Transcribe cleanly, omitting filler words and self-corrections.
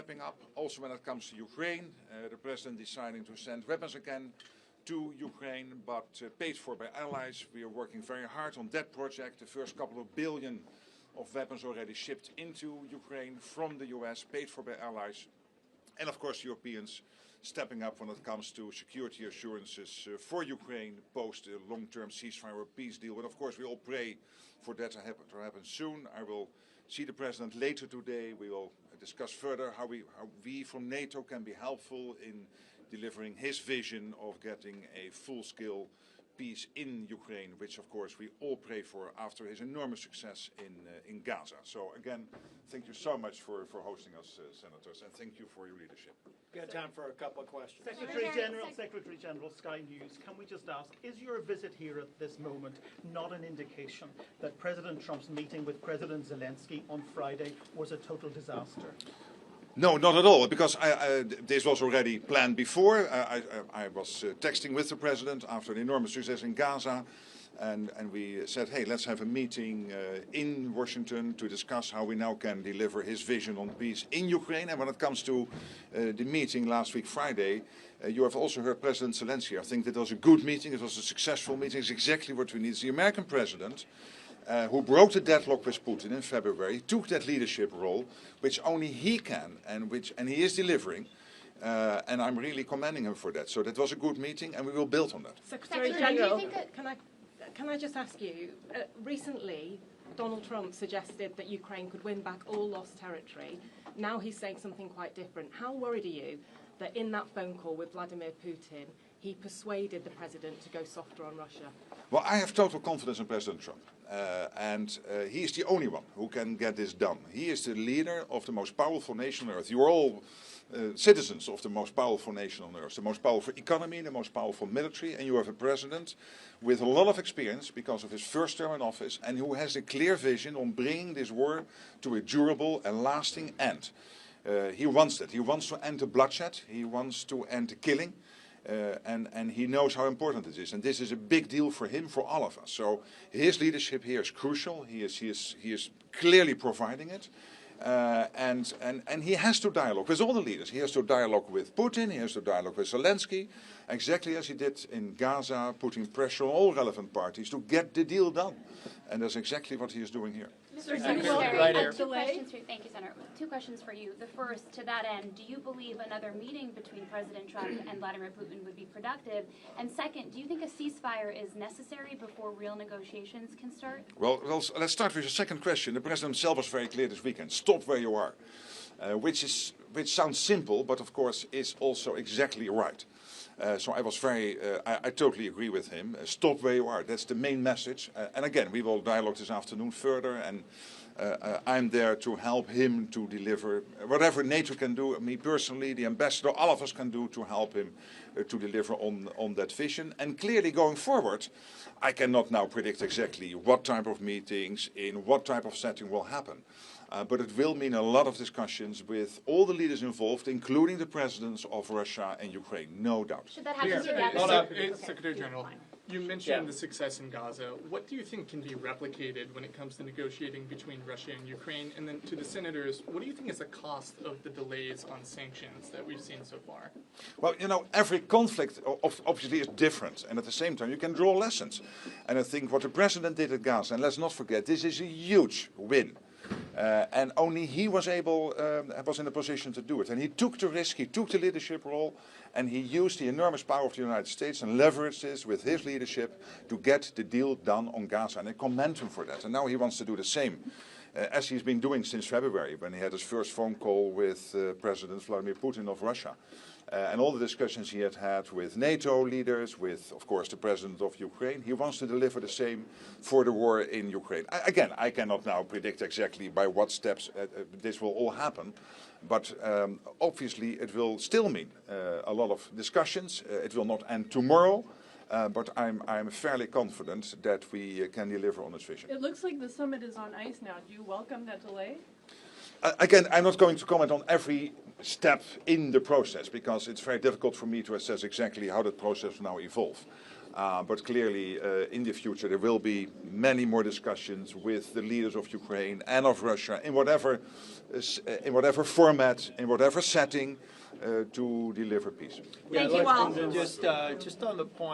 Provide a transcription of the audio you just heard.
stepping up. Also when it comes to Ukraine, the President deciding to send weapons again to Ukraine, but paid for by allies. We are working very hard on that project. The first couple of billion of weapons already shipped into Ukraine from the US, paid for by allies. And of course Europeans stepping up when it comes to security assurances for Ukraine post a long-term ceasefire or peace deal. But of course we all pray for that to happen soon. I will see the President later today. We will discuss further how we from NATO can be helpful in delivering his vision of getting a full-scale peace in Ukraine, which of course we all pray for after his enormous success in Gaza. So again, thank you so much for hosting us, Senators, and thank you for your leadership. We have time for a couple of questions. Secretary General, Sky News, can we just ask, is your visit here at this moment not an indication that President Trump's meeting with President Zelenskiy on Friday was a total disaster? No, not at all, because this was already planned before. I was texting with the President after an enormous success in Gaza, and we said, hey, let's have a meeting in Washington to discuss how we now can deliver his vision on peace in Ukraine. And when it comes to the meeting last week, Friday, you have also heard President Zelenskiy. I think that was a good meeting, it was a successful meeting, it's exactly what we need. It's the American President who broke the deadlock with Putin in February, took that leadership role, which only he can, and he is delivering. And I'm really commending him for that. So that was a good meeting, and we will build on that. Secretary General, can I just ask you, recently Donald Trump suggested that Ukraine could win back all lost territory. Now he's saying something quite different. How worried are you that in that phone call with Vladimir Putin, he persuaded the President to go softer on Russia? Well, I have total confidence in President Trump. And he is the only one who can get this done. He is the leader of the most powerful nation on earth. You are all citizens of the most powerful nation on earth, the most powerful economy, the most powerful military, and you have a president with a lot of experience because of his first term in office and who has a clear vision on bringing this war to a durable and lasting end. He wants that. He wants to end the bloodshed. He wants to end the killing. And he knows how important it is, and this is a big deal for him, for all of us. So his leadership here is crucial. He is clearly providing it, and he has to dialogue with all the leaders. He has to dialogue with Putin. He has to dialogue with Zelenskiy, exactly as he did in Gaza, putting pressure on all relevant parties to get the deal done. And that's exactly what he is doing here. Mr. Secretary, right here. Thank you, Senator. Two questions for you. The first, to that end, do you believe another meeting between President Trump and Vladimir Putin would be productive? And second, do you think a ceasefire is necessary before real negotiations can start? Well, let's start with the second question. The President himself was very clear this weekend. Stop where you are, which sounds simple, but of course is also exactly right. So I was I totally agree with him. Stop where you are. That's the main message. And again, we will dialogue this afternoon further, and I'm there to help him to deliver whatever NATO can do, me personally, the ambassador, all of us can do to help him to deliver on that vision. And clearly going forward, I cannot now predict exactly what type of meetings, in what type of setting will happen. But it will mean a lot of discussions with all the leaders involved, including the presidents of Russia and Ukraine, no doubt. Should that happen together? Secretary General, you mentioned the success in Gaza. What do you think can be replicated when it comes to negotiating between Russia and Ukraine? And then to the senators, what do you think is the cost of the delays on sanctions that we've seen so far? Well, you know, every conflict obviously is different, and at the same time you can draw lessons. And I think what the president did at Gaza, and let's not forget, this is a huge win. And only he was in a position to do it. And he took the risk, he took the leadership role, and he used the enormous power of the United States and leveraged this with his leadership to get the deal done on Gaza. And I commend him for that. And now he wants to do the same, as he's been doing since February, when he had his first phone call with President Vladimir Putin of Russia. And all the discussions he had with NATO leaders, with, of course, the president of Ukraine. He wants to deliver the same for the war in Ukraine. Again, I cannot now predict exactly by what steps this will all happen. But obviously it will still mean a lot of discussions. It will not end tomorrow. But I'm fairly confident that we can deliver on this vision. It looks like the summit is on ice now. Do you welcome that delay? Again, I'm not going to comment on every step in the process because it's very difficult for me to assess exactly how that process will now evolve. But clearly, in the future, there will be many more discussions with the leaders of Ukraine and of Russia in whatever format, in whatever setting, to deliver peace. Yeah, Thank you all. just on the point.